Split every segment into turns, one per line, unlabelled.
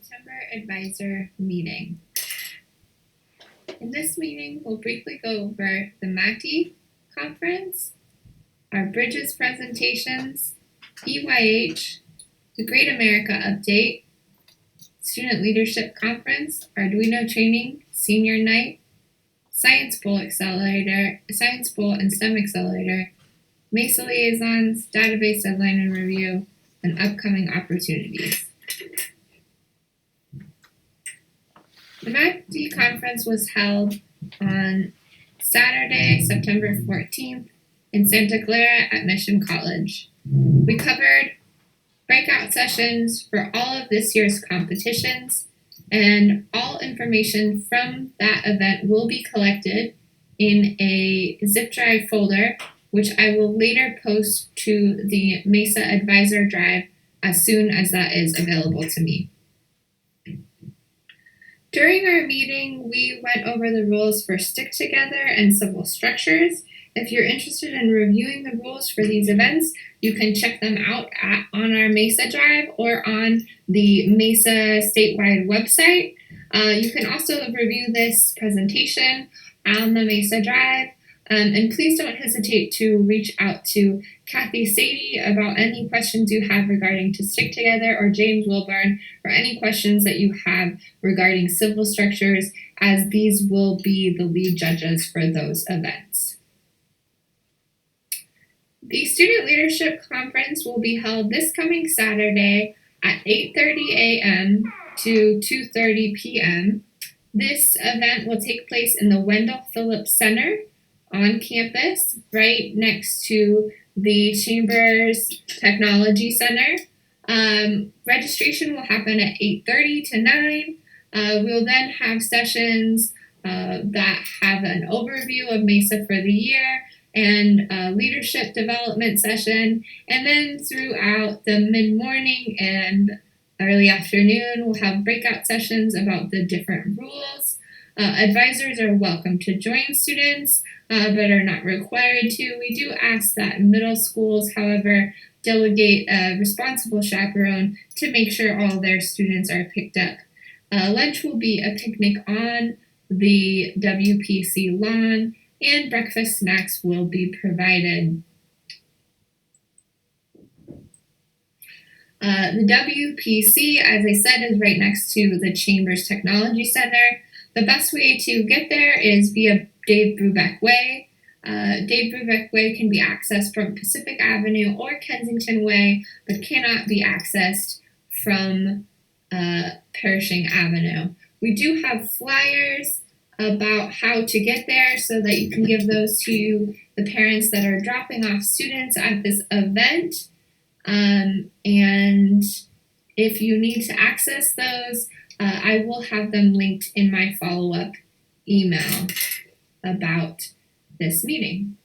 September Advisor Meeting. In this meeting, we'll briefly go over the MATI conference, our Bridges presentations, EYH, the Great America Update, Student Leadership Conference, Arduino Training, Senior Night, Science Bowl and STEM Accelerator, MESA Liaisons, Database Deadline and Review, and upcoming opportunities. The MATI conference was held on Saturday, September 14th in Santa Clara at Mission College. We covered breakout sessions for all of this year's competitions, and all information from that event will be collected in a zip drive folder, which I will later post to the MESA Advisor Drive as soon as that is available to me. During our meeting, we went over the rules for stick together and civil structures. If you're interested in reviewing the rules for these events, you can check them out on our MESA Drive or on the MESA statewide website. You can also review this presentation on the MESA Drive. And please don't hesitate to reach out to Kathy Sadie about any questions you have regarding to stick together, or James Wilburn for any questions that you have regarding civil structures, as these will be the lead judges for those events. The Student Leadership Conference will be held this coming Saturday at 8:30 a.m. to 2:30 p.m. This event will take place in the Wendell Phillips Center on campus, right next to the Chambers Technology Center. Registration will happen at 8:30 to 9. We'll then have sessions that have an overview of MESA for the year and a leadership development session. And then throughout the mid-morning and early afternoon, we'll have breakout sessions about the different rules. Advisors are welcome to join students, but are not required to. We do ask that middle schools, however, delegate a responsible chaperone to make sure all their students are picked up. Lunch will be a picnic on the WPC lawn, and breakfast snacks will be provided. The WPC, as I said, is right next to the Chambers Technology Center. The best way to get there is via Dave Brubeck Way. Dave Brubeck Way can be accessed from Pacific Avenue or Kensington Way, but cannot be accessed from Pershing Avenue. We do have flyers about how to get there so that you can give those to the parents that are dropping off students at this event. And if you need to access those, I will have them linked in my follow-up email about this meeting.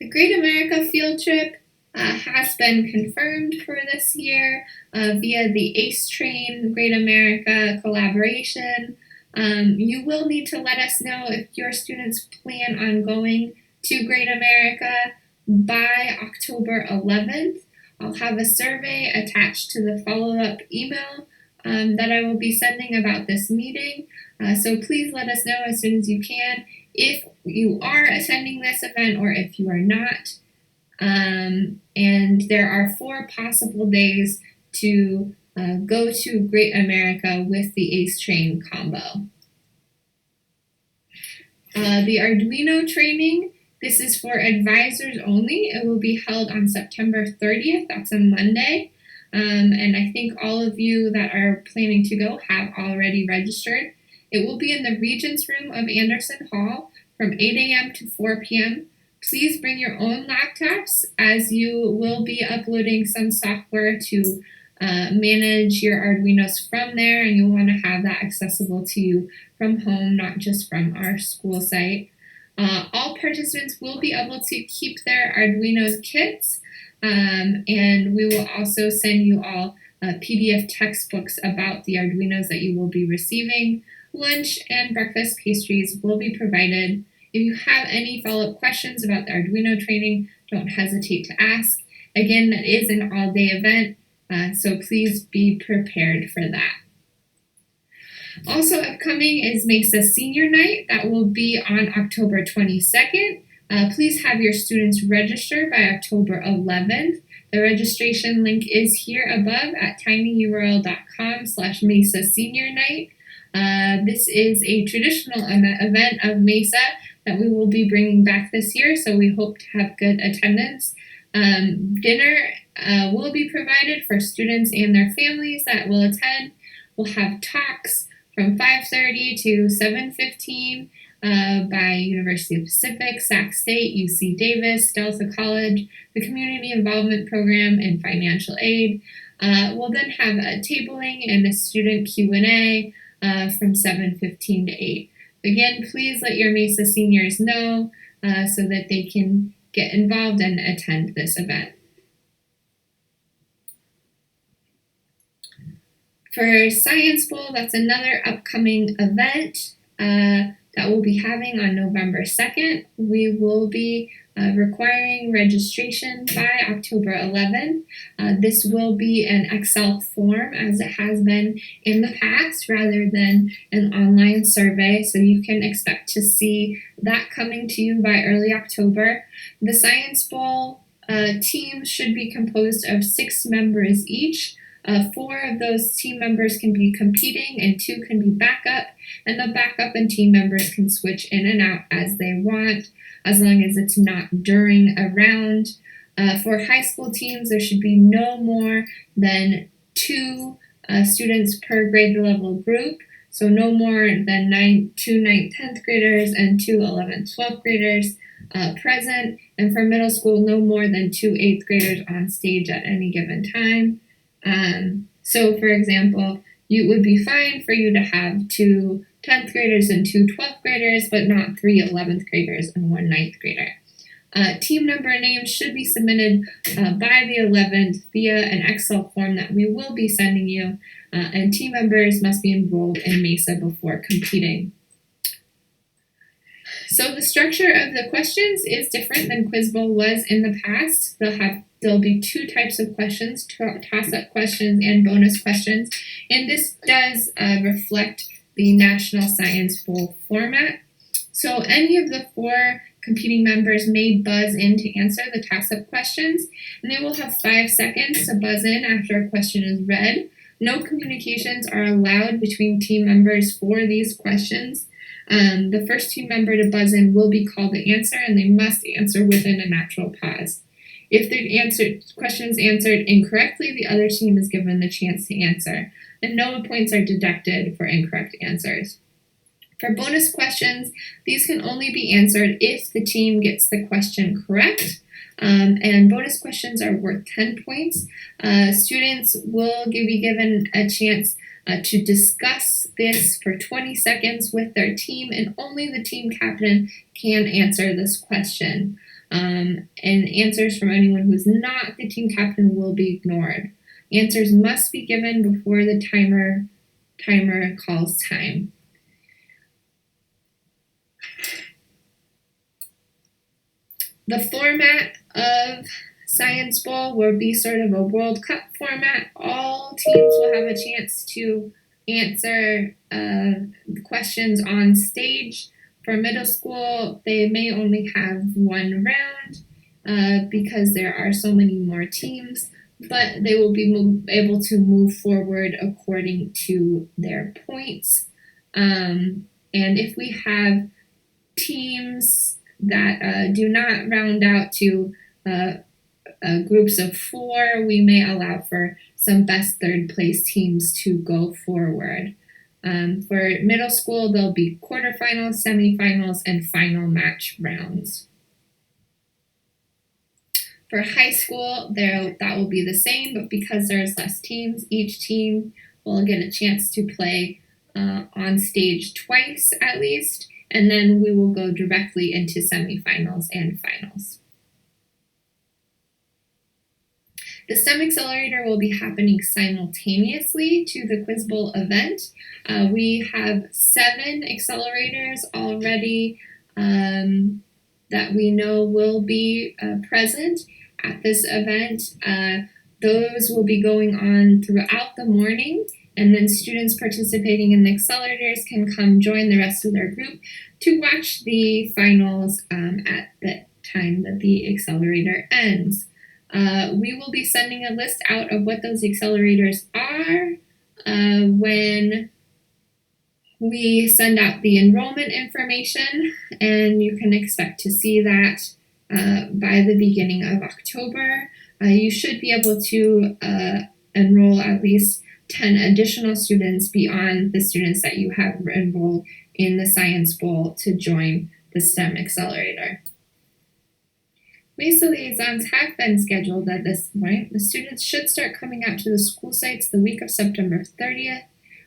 The Great America field trip has been confirmed for this year via the ACE Train Great America collaboration. You will need to let us know if your students plan on going to Great America by October 11th. I'll have a survey attached to the follow-up email that I will be sending about this meeting. So please let us know as soon as you can if you are attending this event or if you are not. And there are 4 possible days to go to Great America with the ACE Train combo. The Arduino training, this is for advisors only. It will be held on September 30th. That's a Monday. And I think all of you that are planning to go have already registered. It will be in the Regents Room of Anderson Hall from 8 a.m. to 4 p.m. Please bring your own laptops, as you will be uploading some software to manage your Arduinos from there, and you'll want to have that accessible to you from home, not just from our school site. All participants will be able to keep their Arduino kits, and we will also send you all PDF textbooks about the Arduinos that you will be receiving. Lunch and breakfast pastries will be provided. If you have any follow-up questions about the Arduino training, don't hesitate to ask. Again, that is an all-day event. So please be prepared for that. Also upcoming is MESA Senior Night. That will be on October 22nd. Please have your students register by October 11th. The registration link is here above at tinyurl.com/MESA Senior Night. This is a traditional event of MESA that we will be bringing back this year, so we hope to have good attendance. Dinner will be provided for students and their families that will attend. We'll have talks from 5:30 to 7:15 by University of Pacific, Sac State, UC Davis, Delta College, the Community Involvement Program, and Financial Aid. We'll then have a tabling and a student Q&A from 7:15 to 8. Again, please let your MESA seniors know so that they can get involved and attend this event. For Science Bowl, that's another upcoming event that we'll be having on November 2nd. We will be requiring registration by October 11th. This will be an Excel form as it has been in the past rather than an online survey, so you can expect to see that coming to you by early October. The Science Bowl teams should be composed of 6 members each. 4 of those team members can be competing and 2 can be backup, and the backup and team members can switch in and out as they want, as long as it's not during a round. For high school teams, there should be no more than 2 students per grade level group, so no more than 2 9th, 10th graders and 2 11th, 12th graders present, and for middle school, no more than 2 8th graders on stage at any given time. So for example, it would be fine for you to have 2 10th graders and 2 12th graders, but not 3 11th graders and 1 9th grader. Team number names should be submitted by the 11th via an Excel form that we will be sending you, and team members must be enrolled in MESA before competing. So the structure of the questions is different than Quiz Bowl was in the past. There'll be 2 types of questions, toss-up questions and bonus questions, and this does reflect the National Science Bowl format. So any of the 4 competing members may buzz in to answer the toss-up questions, and they will have 5 seconds to buzz in after a question is read. No communications are allowed between team members for these questions. The first team member to buzz in will be called to answer, and they must answer within a natural pause. If the question is answered incorrectly, the other team is given the chance to answer, and no points are deducted for incorrect answers. For bonus questions, these can only be answered if the team gets the question correct, and bonus questions are worth 10 points. Students will be given a chance to discuss this for 20 seconds with their team, and only the team captain can answer this question. And answers from anyone who's not the team captain will be ignored. Answers must be given before the timer calls time. The format of Science Bowl will be sort of a World Cup format. All teams will have a chance to answer questions on stage. For middle school, they may only have 1 round because there are so many more teams, but they will be able to move forward according to their points. And if we have teams that do not round out to groups of 4, we may allow for some best 3rd place teams to go forward. For middle school, there'll be quarterfinals, semifinals, and final match rounds. For high school, that will be the same, but because there's less teams, each team will get a chance to play on stage twice at least, and then we will go directly into semifinals and finals. The STEM Accelerator will be happening simultaneously to the Quiz Bowl event. We have 7 accelerators already that we know will be present at this event. Those will be going on throughout the morning, and then students participating in the accelerators can come join the rest of their group to watch the finals at the time that the accelerator ends. We will be sending a list out of what those accelerators are when we send out the enrollment information, and you can expect to see that by the beginning of October. You should be able to enroll at least 10 additional students beyond the students that you have enrolled in the Science Bowl to join the STEM Accelerator. MESA liaisons have been scheduled at this point. The students should start coming out to the school sites the week of September 30th.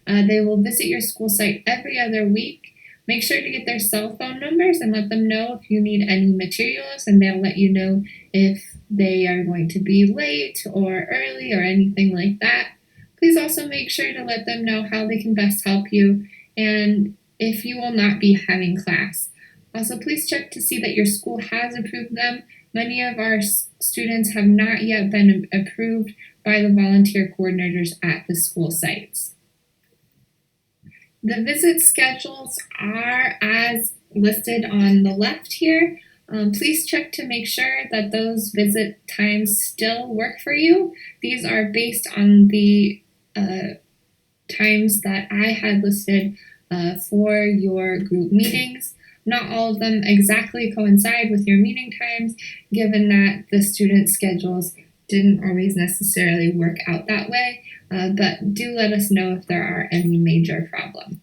They will visit your school site every other week. Make sure to get their cell phone numbers and let them know if you need any materials, and they'll let you know if they are going to be late or early or anything like that. Please also make sure to let them know how they can best help you and if you will not be having class. Also, please check to see that your school has approved them. Many of our students have not yet been approved by the volunteer coordinators at the school sites. The visit schedules are as listed on the left here. Please check to make sure that those visit times still work for you. These are based on the times that I had listed for your group meetings. Not all of them exactly coincide with your meeting times, given that the student schedules didn't always necessarily work out that way, but do let us know if there are any major problems.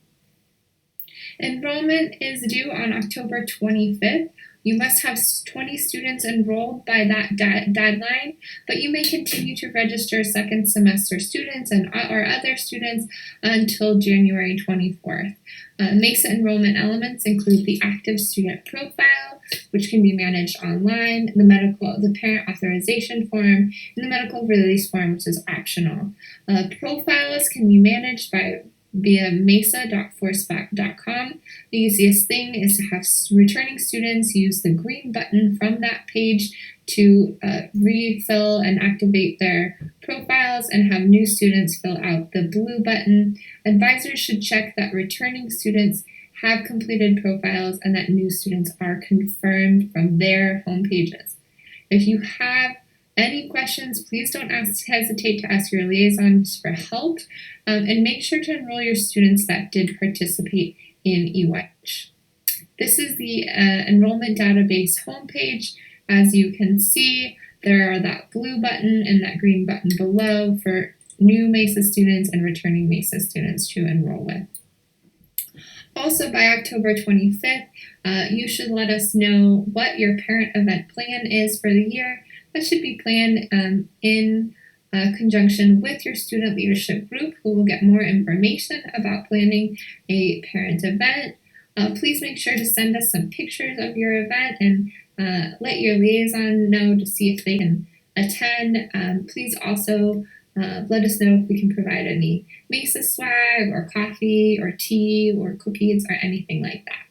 Enrollment is due on October 25th. You must have 20 students enrolled by that deadline, but you may continue to register second semester students and or other students until January 24th. MESA enrollment elements include the active student profile, which can be managed online, the parent authorization form, and the medical release form, which is optional. Profiles can be managed via mesa.forceback.com. The easiest thing is to have returning students use the green button from that page to refill and activate their profiles, and have new students fill out the blue button. Advisors should check that returning students have completed profiles and that new students are confirmed from their home pages. If you have any questions, please don't hesitate to ask your liaisons for help, and make sure to enroll your students that did participate in EYH. This is the enrollment database homepage. As you can see, there are that blue button and that green button below for new MESA students and returning MESA students to enroll with. Also, by October 25th, you should let us know what your parent event plan is for the year. That should be planned in conjunction with your student leadership group, who will get more information about planning a parent event. Please make sure to send us some pictures of your event and let your liaison know to see if they can attend. Please also let us know if we can provide any MESA swag or coffee or tea or cookies or anything like that.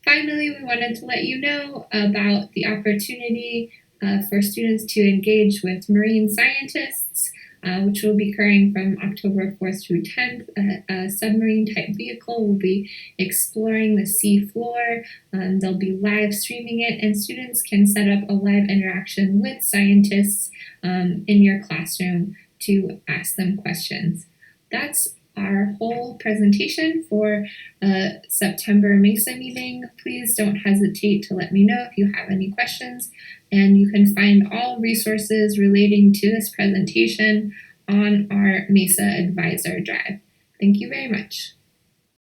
Finally, we wanted to let you know about the opportunity for students to engage with marine scientists, which will be occurring from October 4th through 10th. A submarine-type vehicle will be exploring the sea floor. They'll be live streaming it, and students can set up a live interaction with scientists in your classroom to ask them questions. That's our whole presentation for September MESA meeting. Please don't hesitate to let me know if you have any questions, and you can find all resources relating to this presentation on our MESA Advisor Drive. Thank you very much.